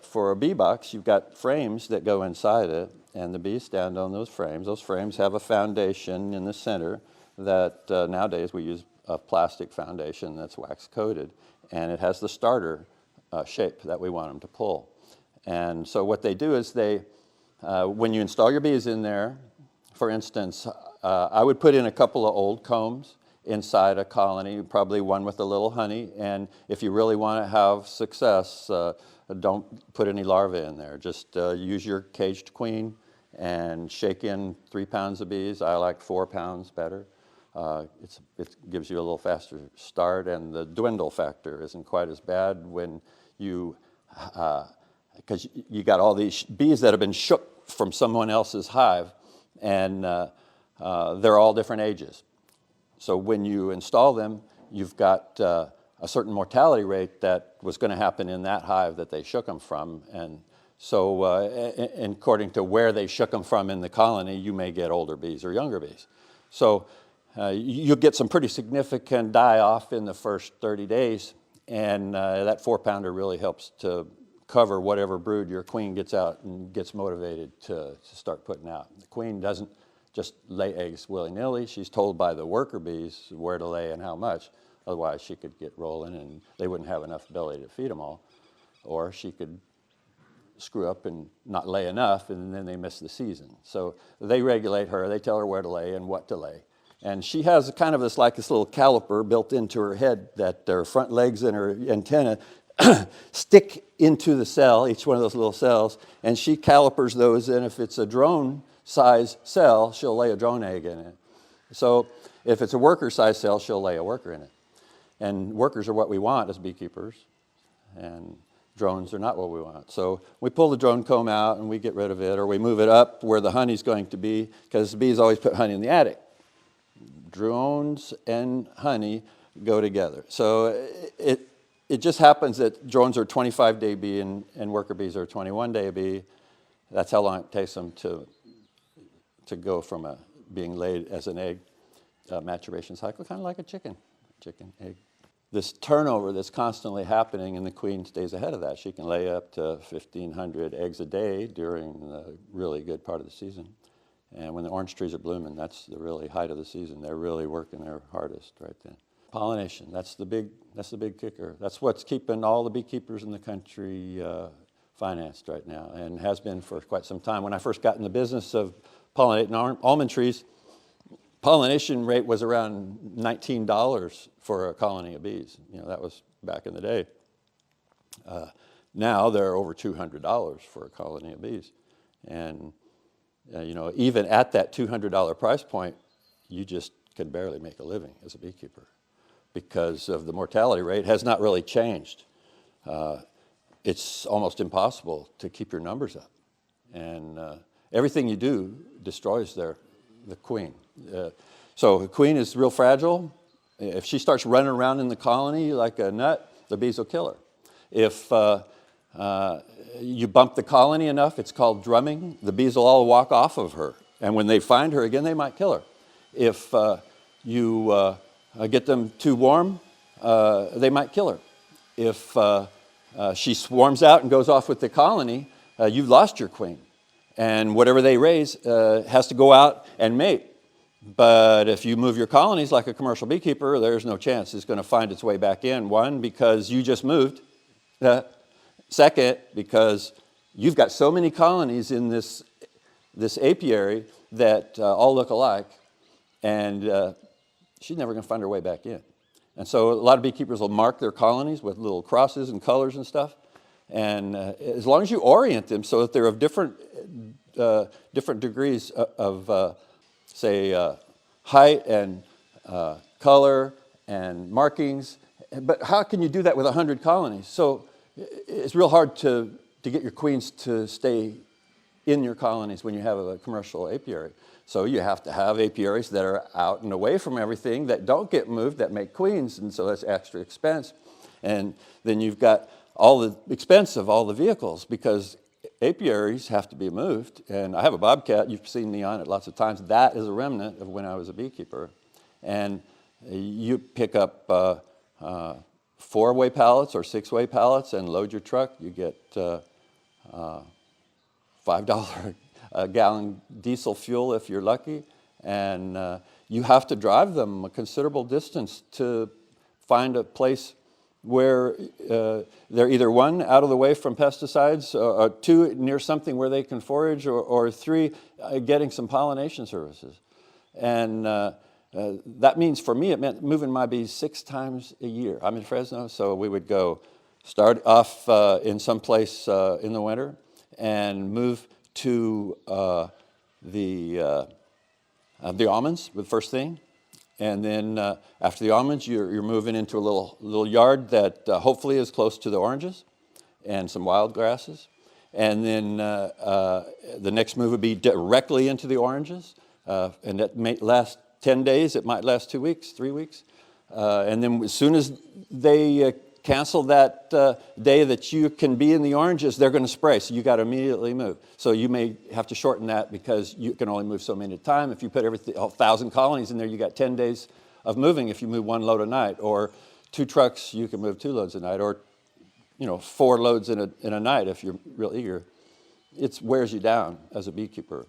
for a bee box, you've got frames that go inside it, and the bees stand on those frames. Those frames have a foundation in the center that nowadays we use a plastic foundation that's wax coated, and it has the starter shape that we want them to pull. And so what they do is they, when you install your bees in there, for instance, I would put in a couple of old combs inside a colony, probably one with a little honey, and if you really want to have success, don't put any larvae in there. Just use your caged queen and shake in 3 pounds of bees. I like 4 pounds better. It gives you a little faster start, and the dwindle factor isn't quite as bad when you, because you got all these bees that have been shook from someone else's hive, and they're all different ages. So when you install them, you've got a certain mortality rate that was going to happen in that hive that they shook them from. And so according to where they shook them from in the colony, you may get older bees or younger bees. So you'll get some pretty significant die-off in the first 30 days, and that 4-pounder really helps to cover whatever brood your queen gets out and gets motivated to start putting out. The queen doesn't just lay eggs willy-nilly. She's told by the worker bees where to lay and how much. Otherwise, she could get rolling and they wouldn't have enough ability to feed them all. Or she could screw up and not lay enough, and then they miss the season. So they regulate her. They tell her where to lay and what to lay. And she has kind of this little caliper built into her head that her front legs and her antenna stick into the cell, each one of those little cells, and she calipers those, and if it's a drone size cell, she'll lay a drone egg in it. So if it's a worker size cell, she'll lay a worker in it. And workers are what we want as beekeepers, and drones are not what we want. So we pull the drone comb out and we get rid of it, or we move it up where the honey's going to be, because the bees always put honey in the attic. Drones and honey go together. So it just happens that drones are 25-day bee and worker bees are 21-day bee. That's how long it takes them to go from being laid as an egg maturation cycle, kind of like a chicken egg. This turnover that's constantly happening, and the queen stays ahead of that. She can lay up to 1,500 eggs a day during the really good part of the season. And when the orange trees are blooming, that's the really height of the season. They're really working their hardest right then. Pollination, that's the big kicker. That's what's keeping all the beekeepers in the country financed right now, and has been for quite some time. When I first got in the business of pollinating almond trees, pollination rate was around $19 for a colony of bees. You know, that was back in the day. Now they're over $200 for a colony of bees. And you know, even at that $200 price point, you just can barely make a living as a beekeeper because of the mortality rate has not really changed. It's almost impossible to keep your numbers up. And everything you do destroys the queen. So the queen is real fragile. If she starts running around in the colony like a nut, the bees will kill her. If you bump the colony enough, it's called drumming, the bees will all walk off of her. And when they find her again, they might kill her. If you get them too warm, they might kill her. If she swarms out and goes off with the colony, you've lost your queen. And whatever they raise has to go out and mate. But if you move your colonies like a commercial beekeeper, there's no chance it's going to find its way back in. One, because you just moved. Second, because you've got so many colonies in this apiary that all look alike, and she's never going to find her way back in. And so a lot of beekeepers will mark their colonies with little crosses and colors and stuff. And as long as you orient them so that they're of different degrees of, say, height and color and markings. But how can you do that with 100 colonies? So it's real hard to get your queens to stay in your colonies when you have a commercial apiary. So you have to have apiaries that are out and away from everything, that don't get moved, that make queens, and so that's extra expense. And then you've got all the expense of all the vehicles, because apiaries have to be moved. And I have a bobcat, you've seen me on it lots of times. That is a remnant of when I was a beekeeper. And you pick up 4-way pallets or 6-way pallets and load your truck. You get $5 a gallon diesel fuel if you're lucky, and you have to drive them a considerable distance to find a place where they're either one, out of the way from pesticides, or two, near something where they can forage, or three, getting some pollination services. And that means, for me, it meant moving my bees 6 times a year. I'm in Fresno, so we would go start off in some place in the winter and move to the almonds, the first thing. And then after the almonds, you're moving into a little yard that hopefully is close to the oranges and some wild grasses. And then the next move would be directly into the oranges. And that may last 10 days. It might last 2 weeks, 3 weeks. And then as soon as they cancel that day that you can be in the oranges, they're going to spray. So you got to immediately move. So you may have to shorten that because you can only move so many at a time. If you put 1,000 colonies in there, you got 10 days of moving if you move 1 load a night. Or 2 trucks, you can move 2 loads a night. Or 4 loads in a night if you're real eager. It wears you down as a beekeeper.